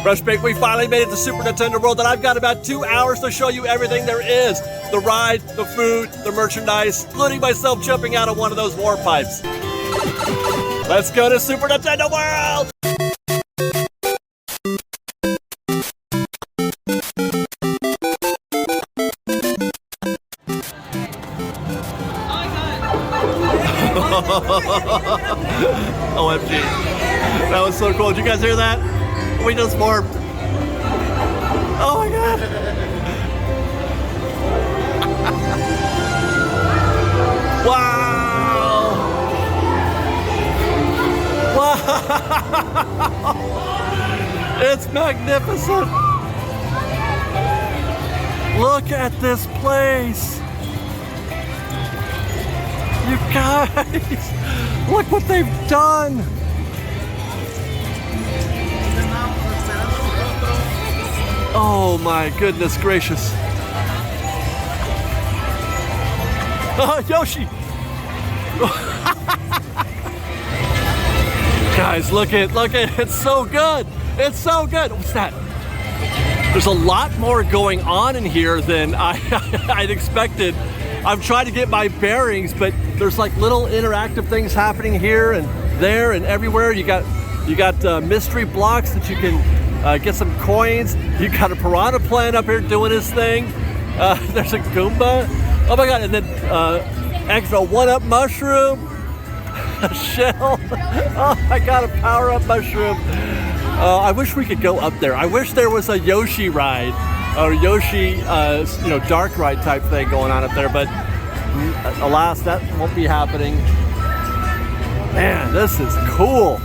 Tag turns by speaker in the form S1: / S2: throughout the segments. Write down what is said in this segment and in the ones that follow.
S1: Rush Break, we finally made it to Super Nintendo World, and I've got about 2 hours to show you everything there is. The ride, the food, the merchandise, including myself jumping out of one of those war pipes. Let's go to Super Nintendo World! OMG. That was so cool. Did you guys hear that? We just warped. Oh my god. Wow. Wow. It's magnificent. Look at this place. You guys, look what they've done. Oh my goodness gracious. Yoshi. Guys, look at, it's so good. It's so good. What's that? There's a lot more going on in here than I'd expected. I'm trying to get my bearings, but there's like little interactive things happening here and there and everywhere. You got mystery blocks that you can get some coins. You got a piranha plant up here doing his thing. There's a Goomba. Oh my god! And then extra one-up mushroom, a shell. Oh, I got a power-up mushroom. I wish we could go up there. I wish there was a Yoshi ride. Or Yoshi, dark ride type thing going on up there, but alas, that won't be happening. Man, this is cool.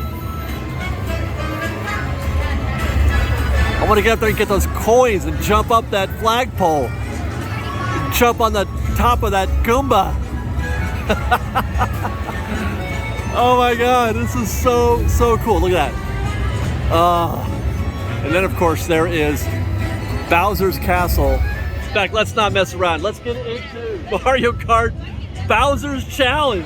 S1: I want to get up there and get those coins and jump up that flagpole. And jump on the top of that Goomba. Oh my god, this is so cool. Look at that. And then of course there is Bowser's Castle. In fact, let's not mess around. Let's get into Mario Kart Bowser's Challenge.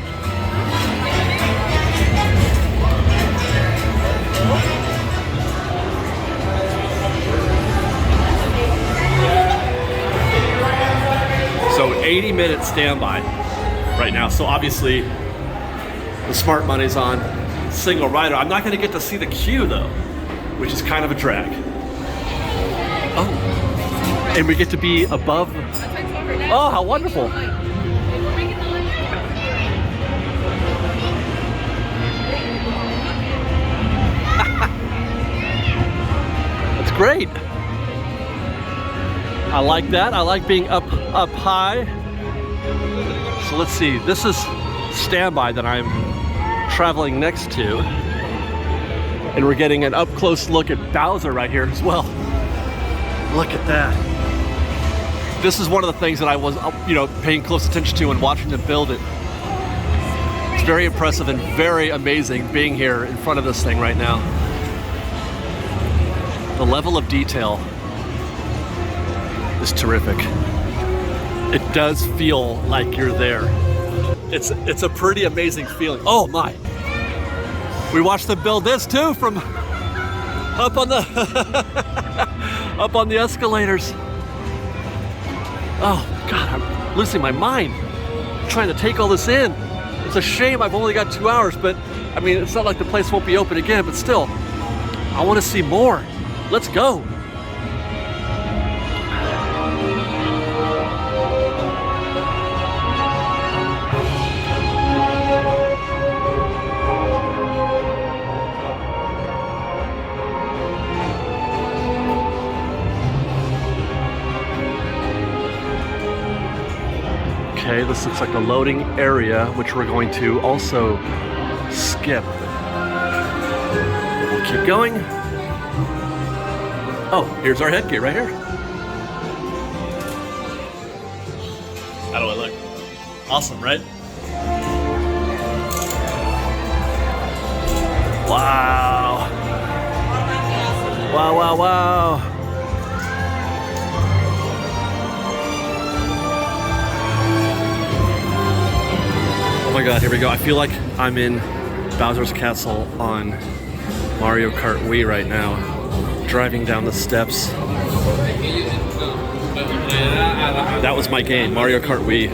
S1: So 80-minute standby right now. So obviously the smart money's on single rider. I'm not going to get to see the queue though, which is kind of a drag. Oh, and we get to be above. Oh, how wonderful. That's great. I like that. I like being up high. So let's see. This is standby that I'm traveling next to. And we're getting an up-close look at Bowser right here as well. Look at that. This is one of the things that I was, paying close attention to and watching them build it. It's very impressive and very amazing being here in front of this thing right now. The level of detail is terrific. It does feel like you're there. It's a pretty amazing feeling. Oh my. We watched them build this too from up on the up on the escalators. Oh God, I'm losing my mind trying to take all this in. It's a shame I've only got 2 hours, but I mean, it's not like the place won't be open again, but still, I want to see more. Let's go. Okay, this looks like the loading area, which we're going to also skip. We'll keep going. Oh, here's our headgear right here. How do I look? Awesome, right? Wow. Wow, wow, wow. Oh my god, here we go. I feel like I'm in Bowser's Castle on Mario Kart Wii right now. driving down the steps. That was my game, Mario Kart Wii.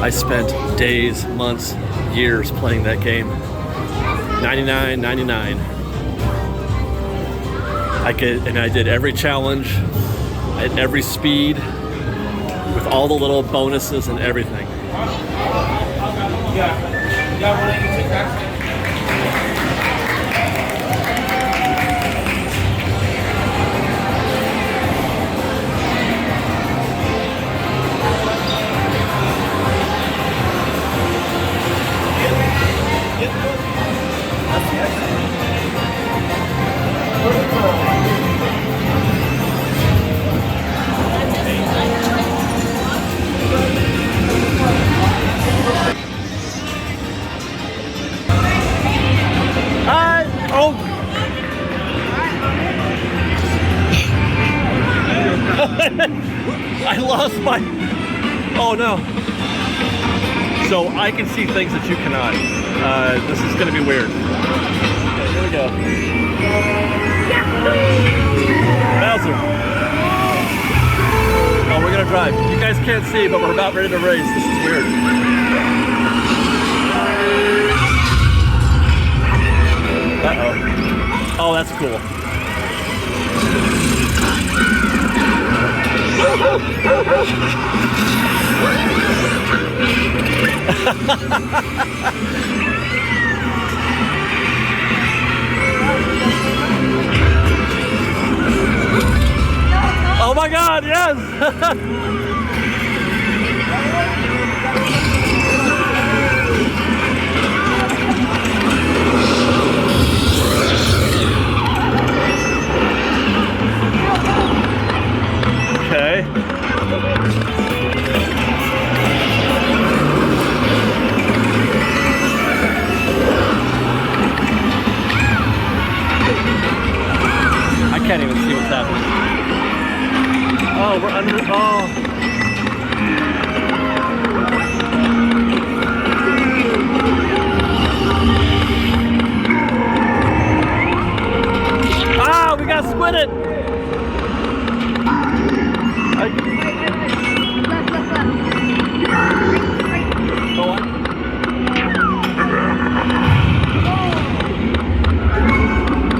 S1: I spent days, months, years playing that game. $99.99. I did every challenge at every speed with all the little bonuses and everything. I lost my... Oh no. So I can see things that you cannot. This is going to be weird. Okay, here we go. Bowser. Oh, we're going to drive. You guys can't see, but we're about ready to race. This is weird. Uh-oh. Oh, that's cool. Oh my God, yes! Okay. I can't even see what's happening. Oh, we're under. Oh. Ah, we got squidded.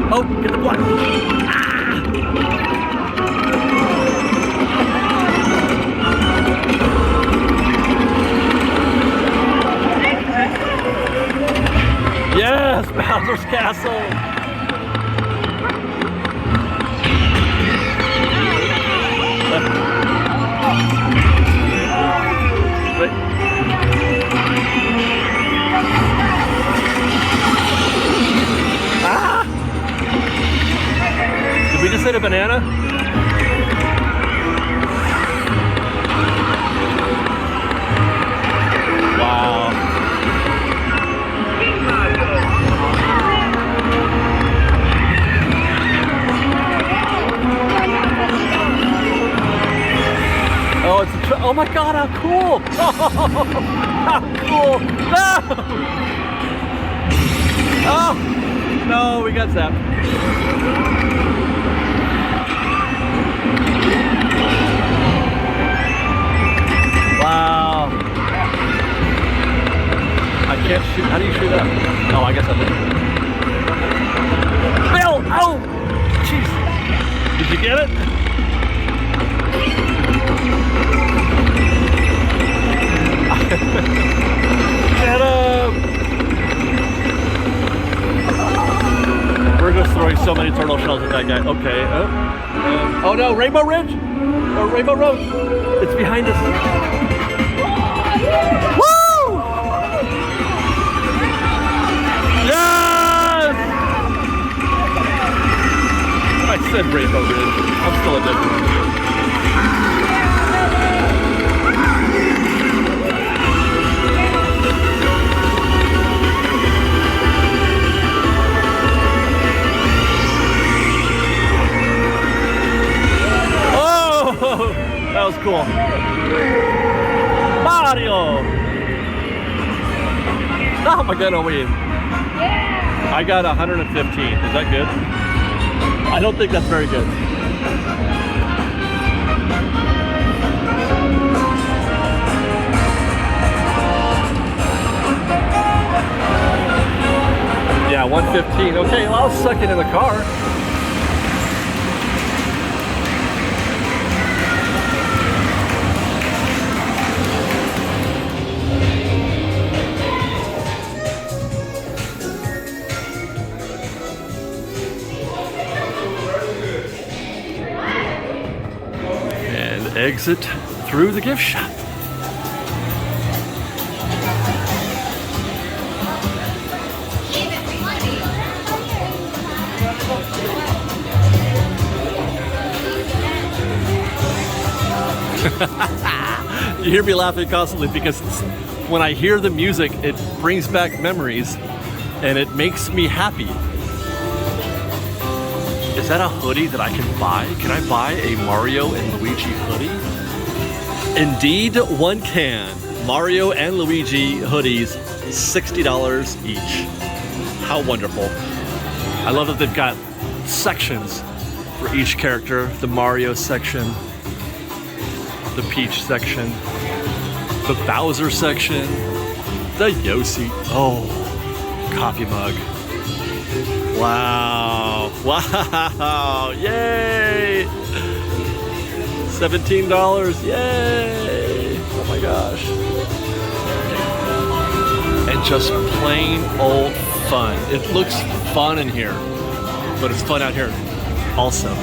S1: Oh, get the block. Yes, Bowser's Castle. Wait. Ah! Did we just hit a banana? Wow. Oh, it's a oh my God, how cool! Oh, how cool! No! Oh! No, we got zapped. Wow. I can't shoot. How do you shoot up? Oh, I guess I did. Bill! Oh! Jeez. Did you get it? Get him! We're just throwing so many turtle shells at that guy. Okay. Oh no, Rainbow Ridge? Or Rainbow Road? It's behind us. Woo! Yes! I said Rainbow Ridge. I'm still addicted. That was cool. Mario! How am I gonna win? Yeah! I got 115. Is that good? I don't think that's very good. Yeah, 115. Okay, well, I'll suck it in the car. And exit through the gift shop. You hear me laughing constantly because when I hear the music, it brings back memories and it makes me happy. Is that a hoodie that I can buy? Can I buy a Mario and Luigi hoodie? Indeed, one can. Mario and Luigi hoodies, $60 each. How wonderful. I love that they've got sections for each character. The Mario section, the Peach section, the Bowser section, the Yoshi. Oh, coffee mug. Wow. Wow. Yay. $17. Yay. Oh my gosh. And just plain old fun. It looks fun in here, but it's fun out here also.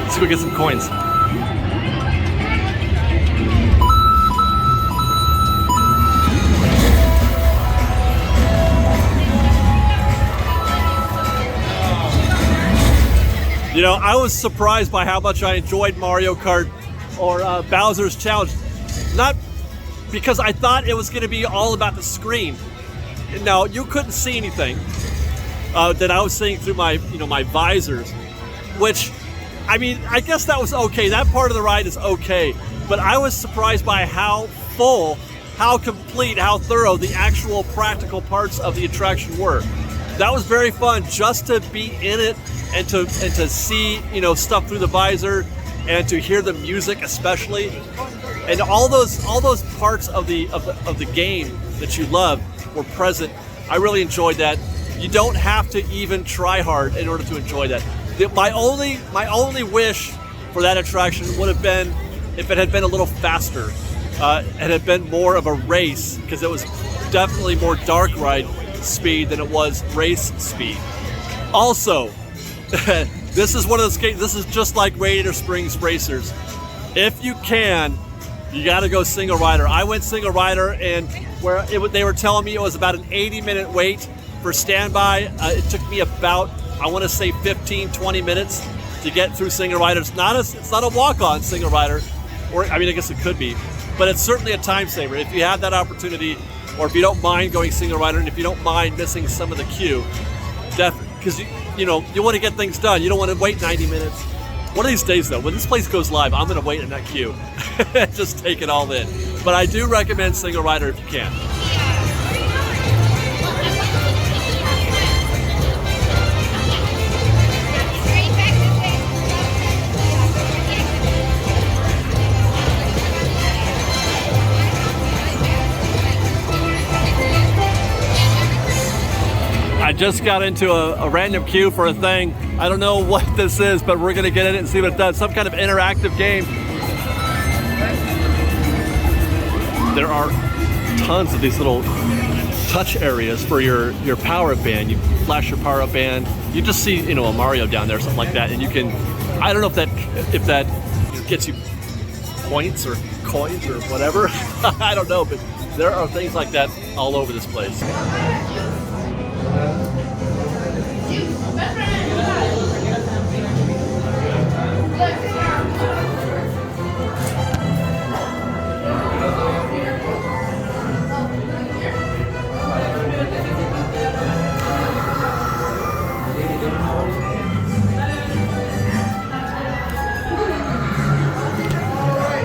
S1: Let's go get some coins. You know, I was surprised by how much I enjoyed Mario Kart or Bowser's Challenge. Not because I thought it was going to be all about the screen. No, you couldn't see anything that I was seeing through my, my visors. Which, I mean, I guess that was okay. That part of the ride is okay. But I was surprised by how full, how complete, how thorough the actual practical parts of the attraction were. That was very fun just to be in it. And to see stuff through the visor, and to hear the music especially, and all those parts of the game that you love were present. I really enjoyed that. You don't have to even try hard in order to enjoy that. My only wish for that attraction would have been if it had been a little faster. It had been more of a race, because it was definitely more dark ride speed than it was race speed. Also, this is one of those games. This is just like Radiator Springs Racers. If you can, you got to go single rider. I went single rider, and they were telling me it was about an 80-minute wait for standby. It took me about, I want to say, 15-20 minutes to get through single rider. It's not a walk-on single rider, or I mean, I guess it could be, but it's certainly a time saver if you have that opportunity, or if you don't mind going single rider, and if you don't mind missing some of the queue, definitely, because you want to get things done. You don't want to wait 90 minutes. One of these days, though, when this place goes live, I'm going to wait in that queue. Just take it all in. But I do recommend single rider if you can. I just got into a random queue for a thing. I don't know what this is, but we're gonna get in it and see what it does. Some kind of interactive game. There are tons of these little touch areas for your power-up band. You flash your power-up band. You just see, a Mario down there or something like that, and you can, I don't know if that gets you points or coins or whatever. I don't know, but there are things like that all over this place.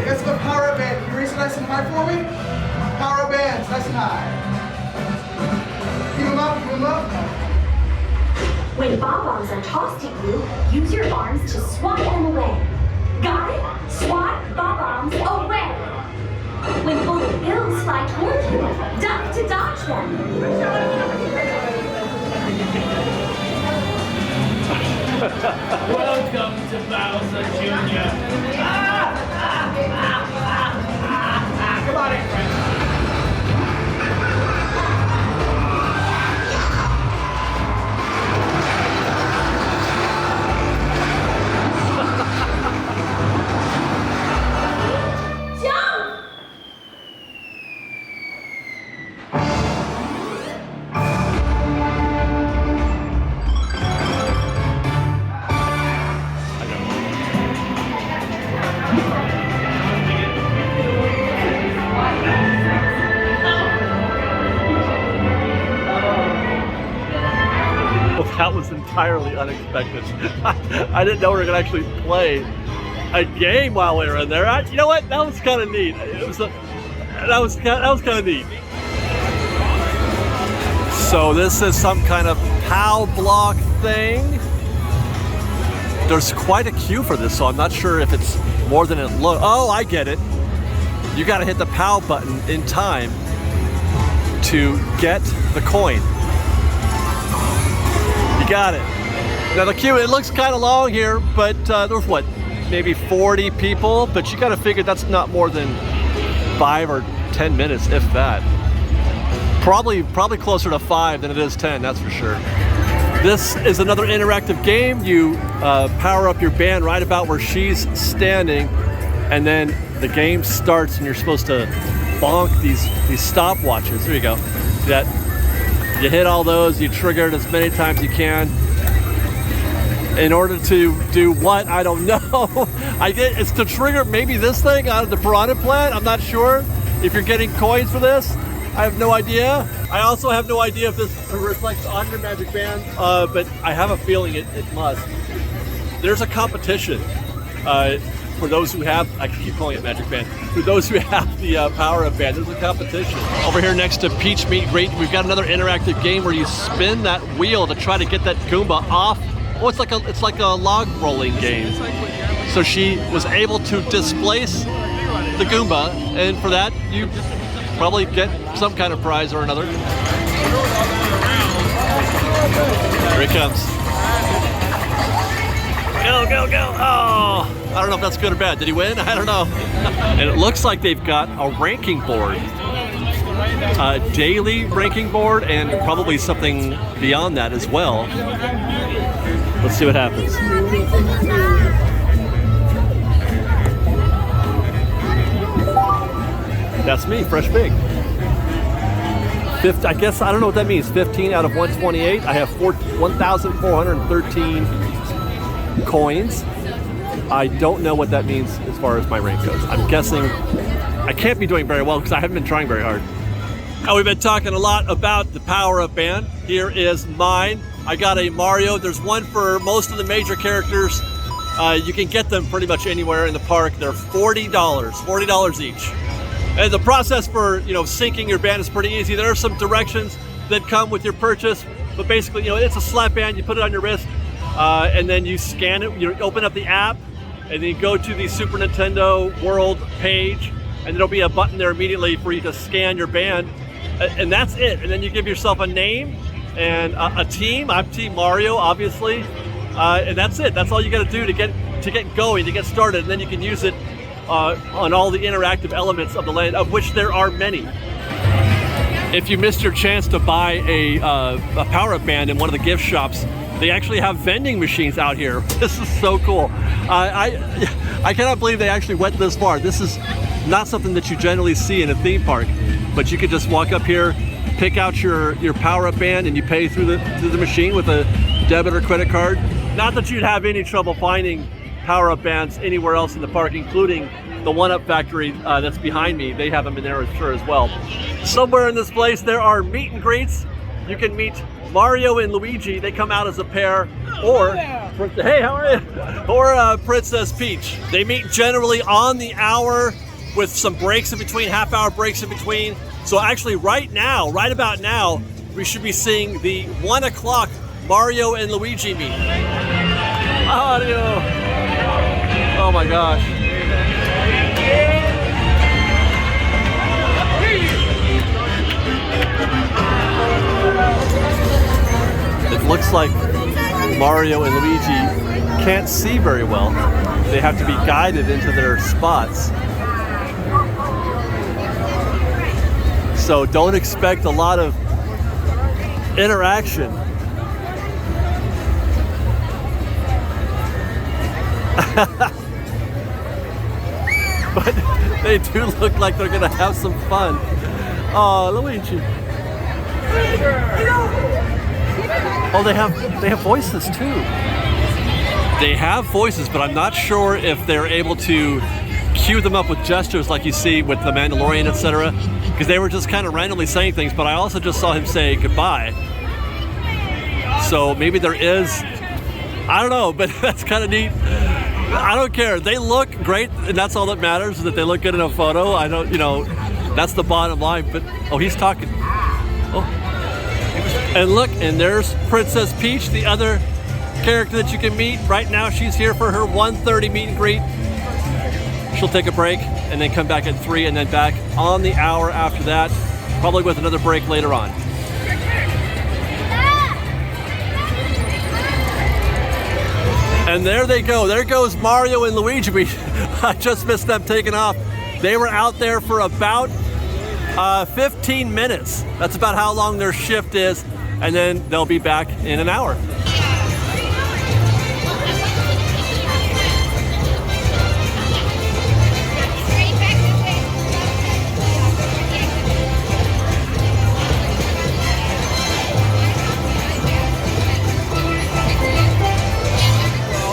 S2: Let's go power band. Can you raise it nice and high for me? Power bands, nice and high. Keep them up, keep them up.
S3: When bob-ombs are tossed at you, use your arms to swat them away. Got it? Swat bob-ombs away. When bullet bills fly toward you, duck to dodge them.
S4: Welcome to Bowser Jr.
S2: Come on in, friends.
S1: That was entirely unexpected. I didn't know we were gonna actually play a game while we were in there. You know what? That was kind of neat. That was kind of neat. So this is some kind of POW block thing. There's quite a queue for this, so I'm not sure if it's more than it looks. Oh, I get it. You got to hit the POW button in time to get the coin. Got it. Now the queue, it looks kind of long here, but there's what, maybe 40 people, but you got to figure that's not more than 5 or 10 minutes, if that. Probably closer to 5 than it is 10, that's for sure. This is another interactive game. You power up your band right about where she's standing, and then the game starts, and you're supposed to bonk these stopwatches. There you go. See that? You hit all those, you trigger it as many times as you can. In order to do what? I don't know. It's to trigger maybe this thing out of the piranha plant. I'm not sure if you're getting coins for this. I have no idea. I also have no idea if this reflects on your magic band, but I have a feeling it must. There's a competition for those who have, I keep calling it magic band, for those who have the power-up band. There's a competition. Over here next to Peach Meet and Greet, we've got another interactive game where you spin that wheel to try to get that Goomba off. Oh, it's like a log rolling game. So she was able to displace the Goomba, and for that you probably get some kind of prize or another. Here he comes. Go, go, go. Oh, I don't know if that's good or bad. Did he win? I don't know. And it looks like they've got a ranking board. A daily ranking board and probably something beyond that as well. Let's see what happens. That's me, Fresh Pig. I guess, I don't know what that means. 15 out of 128. I have 1,413 coins. I don't know what that means as far as my rank goes. I'm guessing I can't be doing very well because I haven't been trying very hard. Now, we've been talking a lot about the power-up band. Here is mine. I got a Mario. There's one for most of the major characters. You can get them pretty much anywhere in the park. They're $40 each. And the process for, syncing your band is pretty easy. There are some directions that come with your purchase, but basically, it's a slap band. You put it on your wrist, and then you scan it. You open up the app, and then you go to the Super Nintendo World page, and there'll be a button there immediately for you to scan your band, and that's it. And then you give yourself a name and a team. I'm Team Mario, obviously, and that's it. That's all you got to do to get going, to get started, and then you can use it on all the interactive elements of the land, of which there are many. If you missed your chance to buy a power-up band in one of the gift shops, they actually have vending machines out here. This is so cool. I cannot believe they actually went this far. This is not something that you generally see in a theme park, but you could just walk up here, pick out your power-up band, and you pay through the machine with a debit or credit card. Not that you'd have any trouble finding power-up bands anywhere else in the park, including the One-Up Factory that's behind me. They have them in there, I'm sure, as well. Somewhere in this place, there are meet and greets. You can meet Mario and Luigi. They come out as a pair, or hey, how are you? Or Princess Peach. They meet generally on the hour with some breaks in between, half-hour breaks in between. So actually, right about now, we should be seeing the 1 o'clock Mario and Luigi meet. Mario. Oh my gosh. It looks like Mario and Luigi can't see very well. They have to be guided into their spots. So don't expect a lot of interaction. But they do look like they're gonna have some fun. Oh, Luigi. Oh, they have voices too. They have voices, but I'm not sure if they're able to cue them up with gestures like you see with the Mandalorian, etc. Because they were just kind of randomly saying things, but I also just saw him say goodbye. So maybe there is, I don't know, but that's kind of neat. I don't care. They look great, and that's all that matters, is that they look good in a photo. I don't, that's the bottom line. But, oh, he's talking. Oh. And look, and there's Princess Peach, the other character that you can meet. Right now, she's here for her 1:30 meet and greet. She'll take a break and then come back at 3 and then back on the hour after that, probably with another break later on. And there they go. There goes Mario and Luigi. I just missed them taking off. They were out there for about 15 minutes. That's about how long their shift is. And then they'll be back in an hour.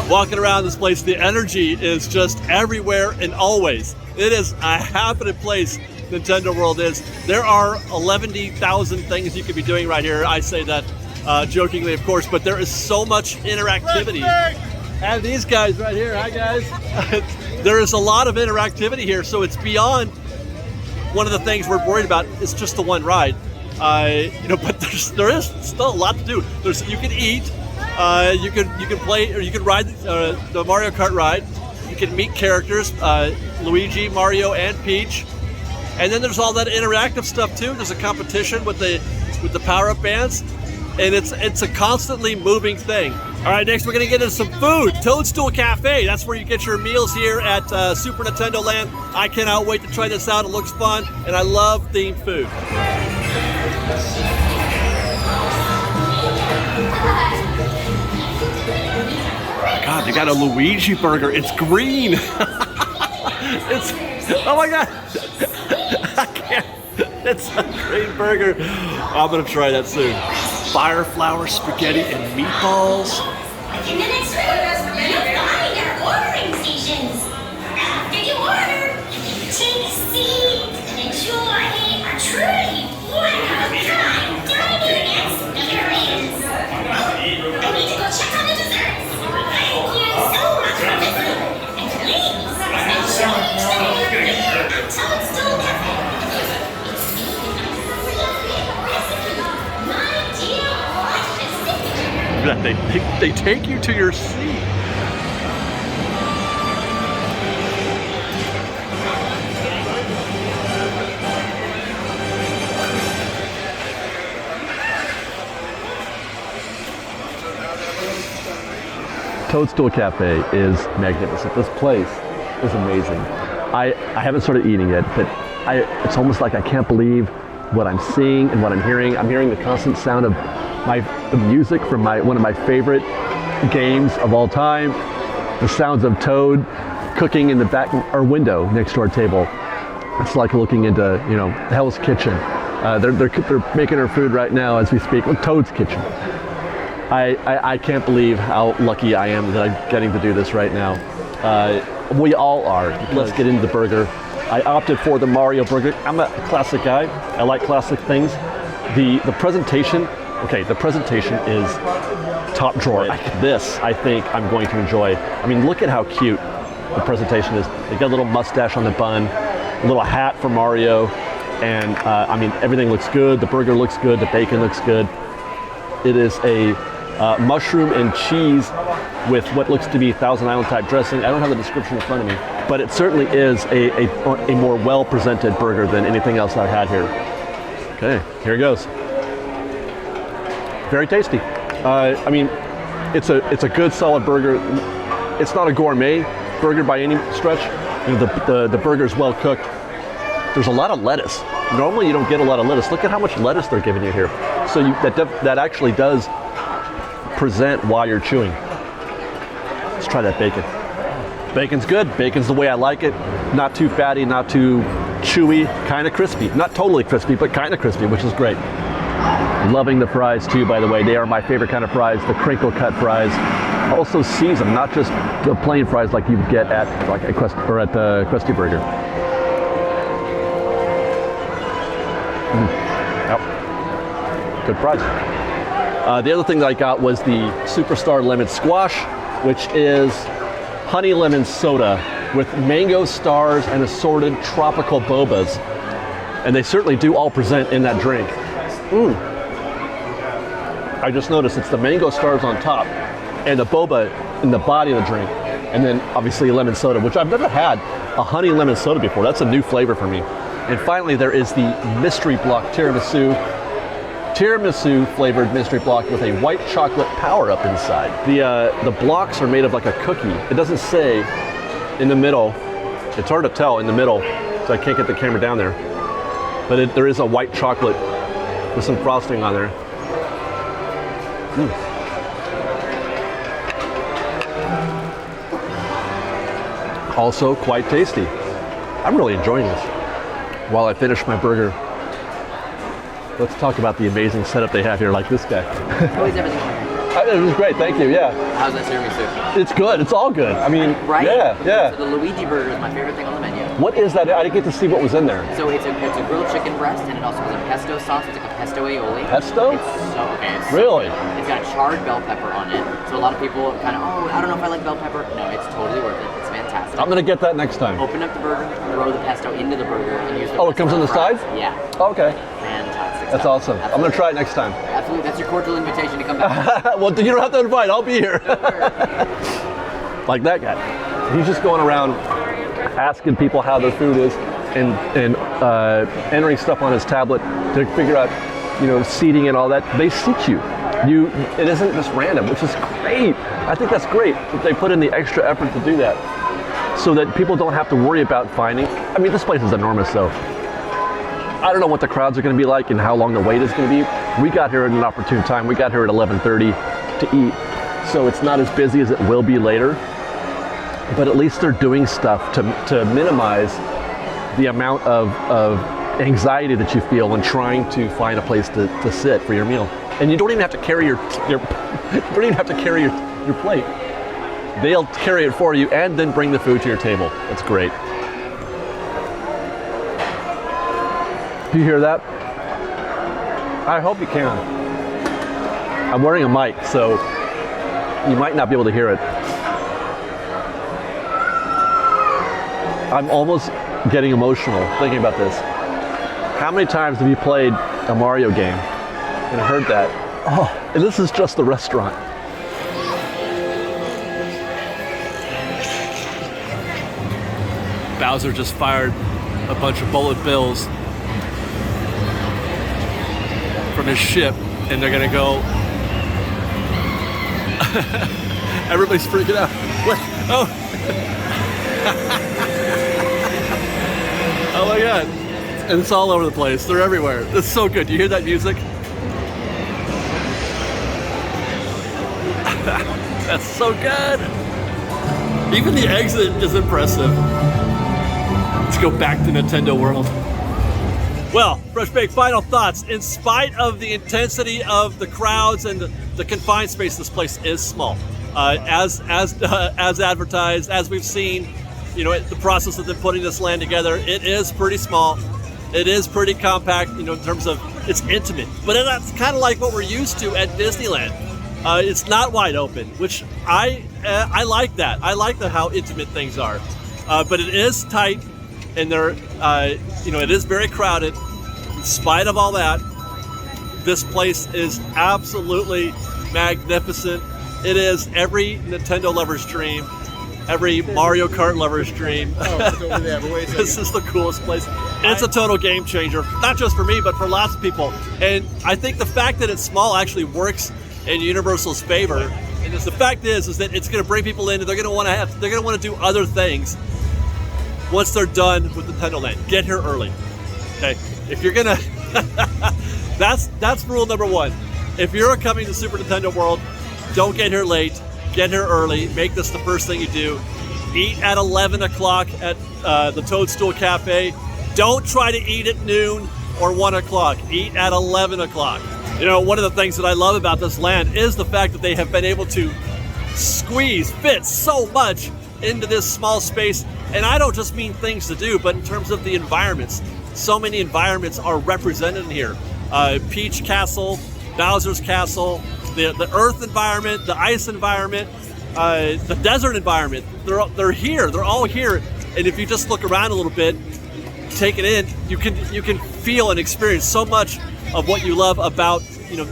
S1: Walking around this place, the energy is just everywhere and always. It is a happening place, Nintendo World is. There are 11,000 things you could be doing right here. I say that jokingly, of course, but there is so much interactivity. And these guys right here, hi guys. There is a lot of interactivity here, so it's beyond one of the things we're worried about. It's just the one ride. But there is still a lot to do. You can eat. You can play, or you can ride the Mario Kart ride. You can meet characters, Luigi, Mario, and Peach. And then there's all that interactive stuff too. There's a competition with the power-up bands, and it's a constantly moving thing. All right, next we're gonna get into some food. Toadstool Cafe. That's where you get your meals here at Super Nintendo Land. I cannot wait to try this out. It looks fun, and I love themed food. God, they got a Luigi burger. It's green. Oh my God. I can't. It's a green burger. I'm gonna try that soon. Fire flour spaghetti and meatballs.
S3: In the next room, you'll find our ordering stations. After you order, take a seat and enjoy a truly one-of-a-kind dining experience. I need to go check on the desserts. Thank you so much for listening. And please, enjoy your stay here at Toadstool Cafe. My dear wife,
S1: They take you to your seat. Toadstool Cafe is magnificent. This place is amazing. I haven't started eating yet, but it's almost like I can't believe what I'm seeing and what I'm hearing. I'm hearing the constant sound of the music from one of my favorite games of all time. The sounds of Toad cooking in the back or window next to our table. It's like looking into Hell's Kitchen. They're making our food right now as we speak. Well, Toad's Kitchen. I can't believe how lucky I am that I'm getting to do this right now. We all are. Let's get into the burger. I opted for the Mario burger. I'm a classic guy. I like classic things. The presentation, the presentation is top drawer. This, I think I'm going to enjoy. I mean, look at how cute the presentation is. They got a little mustache on the bun, a little hat for Mario, and I mean, everything looks good. The burger looks good. The bacon looks good. It is a mushroom and cheese with what looks to be Thousand Island type dressing. I don't have the description in front of me, but it certainly is a more well-presented burger than anything else I've had here. Okay, here it goes. Very tasty. I mean, it's a good solid burger. It's not a gourmet burger by any stretch. You know, the burger is well cooked. There's a lot of lettuce. Normally you don't get a lot of lettuce. Look at how much lettuce they're giving you here. So that actually does present while you're chewing. Let's try that bacon. Bacon's good. Bacon's the way I like it. Not too fatty, not too chewy, kind of crispy. Not totally crispy, but kind of crispy, which is great. Loving the fries too, by the way. They are my favorite kind of fries, the crinkle cut fries. Also seasoned, not just the plain fries like you get at the Krusty Burger. Yep. Good fries. The other thing that I got was the Superstar Lemon Squash, which is honey lemon soda with mango stars and assorted tropical bobas. And they certainly do all present in that drink. I just noticed it's the mango stars on top and the boba in the body of the drink. And then obviously lemon soda, which I've never had a honey lemon soda before. That's a new flavor for me. And finally, there is the mystery block tiramisu flavored mystery block with a white chocolate power up inside. The blocks are made of like a cookie. It doesn't say in the middle. It's hard to tell in the middle, so I can't get the camera down there. But there is a white chocolate with some frosting on there. Also quite tasty. I'm really enjoying this. While I finish my burger, let's talk about the amazing setup they have here, like this guy.
S5: How is everything going?
S1: It was great, thank you, yeah.
S5: How's that tiramisu?
S1: It's good, it's all good. I mean,
S5: right?
S1: yeah.
S5: So the Luigi burger is my favorite thing on the menu.
S1: What is that? I didn't get to see what was in there.
S5: So it's a grilled chicken breast, and it also has a pesto sauce. It's like a pesto aioli.
S1: Pesto? Really?
S5: It's got charred bell pepper on it. So a lot of people kind of, I don't know if I like bell pepper. No, it's totally worth it. It's fantastic.
S1: I'm gonna get that next time.
S5: Open up the burger, throw the pesto into the burger, and use the
S1: it comes on the sides?
S5: Yeah.
S1: Okay.
S5: Fantastic.
S1: That's awesome.
S5: Absolutely.
S1: I'm gonna try it next time.
S5: Absolutely. That's your cordial invitation to come back.
S1: Well, you don't have to invite. I'll be here. Like that guy. He's just going around asking people how their food is and entering stuff on his tablet to figure out, seating and all that. They seat you. It isn't just random, which is great. I think that's great that they put in the extra effort to do that so that people don't have to worry about finding. I mean, this place is enormous, so I don't know what the crowds are going to be like and how long the wait is going to be. We got here at an opportune time. We got here at 11:30 to eat, so it's not as busy as it will be later. But at least they're doing stuff to minimize the amount of anxiety that you feel when trying to find a place to sit for your meal. And you don't even have to carry your plate. They'll carry it for you and then bring the food to your table. That's great. Do you hear that? I hope you can. I'm wearing a mic, so you might not be able to hear it. I'm almost getting emotional thinking about this. How many times have you played a Mario game and heard that? Oh, and this is just the restaurant. Bowser just fired a bunch of bullet bills from his ship, and they're gonna go. Everybody's freaking out. What? Oh. Oh my God. And it's all over the place. They're everywhere. It's so good. Do you hear that music? That's so good. Even the exit is impressive. Let's go back to Nintendo World. Well, Fresh Baked, final thoughts. In spite of the intensity of the crowds and the confined space, this place is small. As advertised, as we've seen, the process of them putting this land together, it is pretty small. It is pretty compact, in terms of it's intimate. But that's kind of like what we're used to at Disneyland. It's not wide open, which I like that. I like how intimate things are. But it is tight, and it is very crowded. In spite of all that, this place is absolutely magnificent. It is every Nintendo lover's dream, every Mario Kart lover's dream.
S6: Oh, it's over there, but wait a second.
S1: This is the coolest place. And it's a total game changer, not just for me, but for lots of people. And I think the fact that it's small actually works in Universal's favor. And the fact is that it's going to bring people in, and they're going to want to do other things once they're done with Nintendo Land. Get here early. Okay, if you're gonna, that's rule number one. If you're coming to Super Nintendo World, don't get here late. Get here early. Make this the first thing you do. Eat at 11 o'clock at the Toadstool Cafe. Don't try to eat at noon or 1 o'clock. Eat at 11 o'clock. You know, one of the things that I love about this land is the fact that they have been able to fit so much into this small space. And I don't just mean things to do, but in terms of the environments. So many environments are represented in here. Peach Castle, Bowser's Castle, the Earth environment, the Ice environment, the desert environment. They're here. They're all here. And if you just look around a little bit, take it in, you can feel and experience so much of what you love about, you know,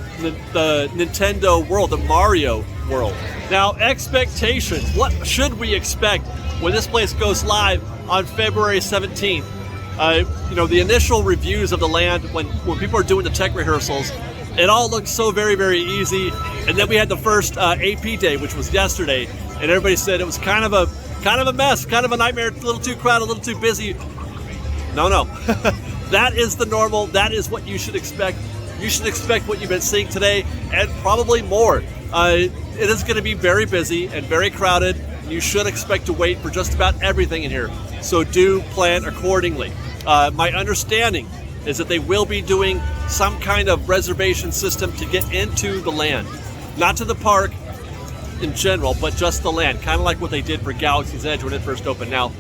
S1: the Nintendo world, the Mario world. Now, expectations. What should we expect when this place goes live on February 17th? You know, the initial reviews of the land when people are doing the tech rehearsals, it all looked so very, very easy. And then we had the first AP day, which was yesterday, and everybody said it was kind of a mess, kind of a nightmare, a little too crowded, a little too busy. No. That is the normal. That is what you should expect. You should expect what you've been seeing today, and probably more. It is going to be very busy and very crowded. You should expect to wait for just about everything in here. So do plan accordingly. My understanding is that they will be doing some kind of reservation system to get into the land. Not to the park in general, but just the land. Kind of like what they did for Galaxy's Edge when it first opened. Now,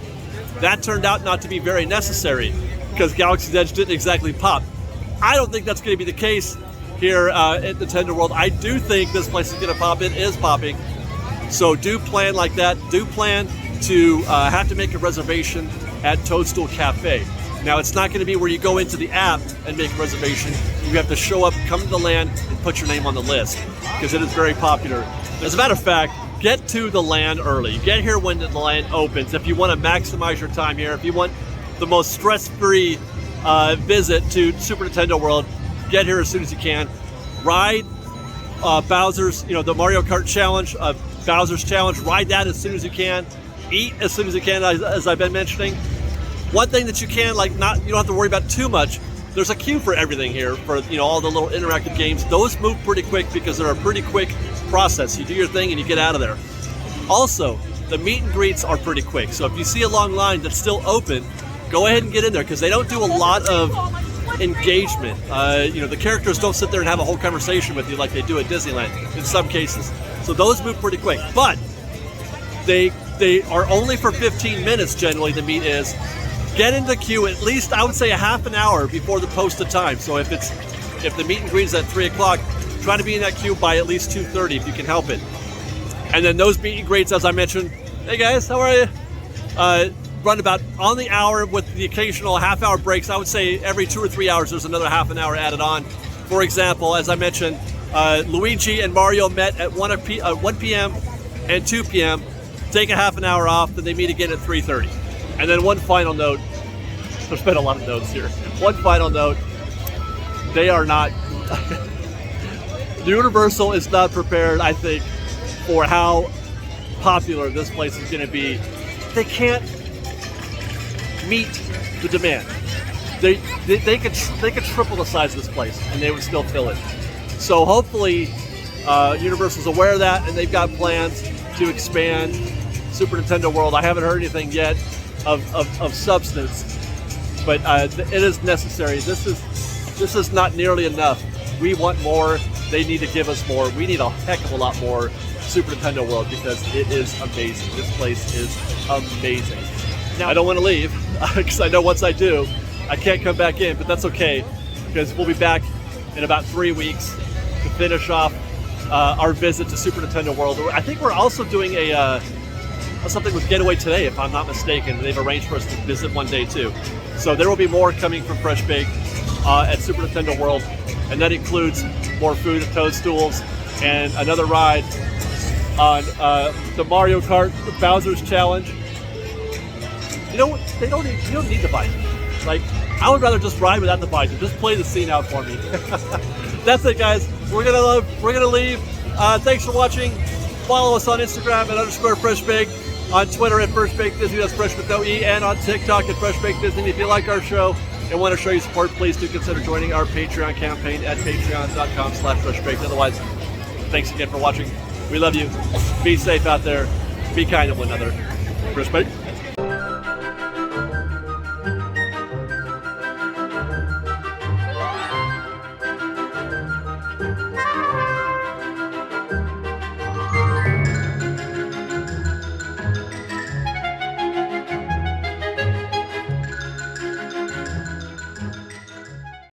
S1: that turned out not to be very necessary because Galaxy's Edge didn't exactly pop. I don't think that's going to be the case here at Nintendo World. I do think this place is going to pop. It is popping. So do plan like that. Do plan to have to make a reservation at Toadstool Cafe. Now, it's not going to be where you go into the app and make a reservation. You have to show up, come to the land, and put your name on the list because it is very popular. As a matter of fact, get to the land early. Get here when the land opens. If you want to maximize your time here, if you want the most stress-free visit to Super Nintendo World, get here as soon as you can. Ride Bowser's, you know, the Mario Kart Challenge, Bowser's Challenge. Ride that as soon as you can. Eat as soon as you can, as I've been mentioning. One thing that you can, you don't have to worry about too much. There's a queue for everything here, for, you know, all the little interactive games. Those move pretty quick because they're a pretty quick process. You do your thing and you get out of there. Also, the meet and greets are pretty quick. So if you see a long line that's still open, go ahead and get in there because they don't do a lot of engagement. You know, the characters don't sit there and have a whole conversation with you like they do at Disneyland in some cases. So those move pretty quick. But they are only for 15 minutes generally, the meet is. Get in the queue at least, I would say, a half an hour before the posted time. So if the meet and greet is at 3 o'clock, try to be in that queue by at least 2:30 if you can help it. And then those meet and greets, as I mentioned, hey guys, how are you? Run about on the hour with the occasional half-hour breaks. I would say every 2 or 3 hours there's another half an hour added on. For example, as I mentioned, Luigi and Mario met at 1 p.m. and 2 p.m. Take a half an hour off, then they meet again at 3:30. And then one final note, there's been a lot of notes here. One final note, they are not, Universal is not prepared, I think, for how popular this place is going to be. They can't meet the demand. They could triple the size of this place and they would still fill it. So hopefully Universal's aware of that and they've got plans to expand Super Nintendo World. I haven't heard anything yet of substance, but it is necessary. This is not nearly enough. We want more. They need to give us more. We need a heck of a lot more Super Nintendo World because it is amazing. This place is amazing. Now, I don't want to leave because I know once I do, I can't come back in, but that's okay because we'll be back in about 3 weeks to finish off our visit to Super Nintendo World. I think we're also doing something with GetAwayToday, if I'm not mistaken. They've arranged for us to visit one day too. So there will be more coming from Fresh Bake at Super Nintendo World, and that includes more food at Toadstools, and another ride on the Mario Kart Bowsers Challenge. You know what? You don't need the bike. Like, I would rather just ride without the bike and just play the scene out for me. That's it, guys. We're gonna leave. Thanks for watching. Follow us on Instagram at _FreshBaked, on Twitter at FreshBakedDisney, that's Fresh with no E, and on TikTok at FreshBakedDisney. If you like our show and want to show your support, please do consider joining our Patreon campaign at patreon.com/FreshBaked. Otherwise, thanks again for watching. We love you. Be safe out there. Be kind to one another. Fresh Baked.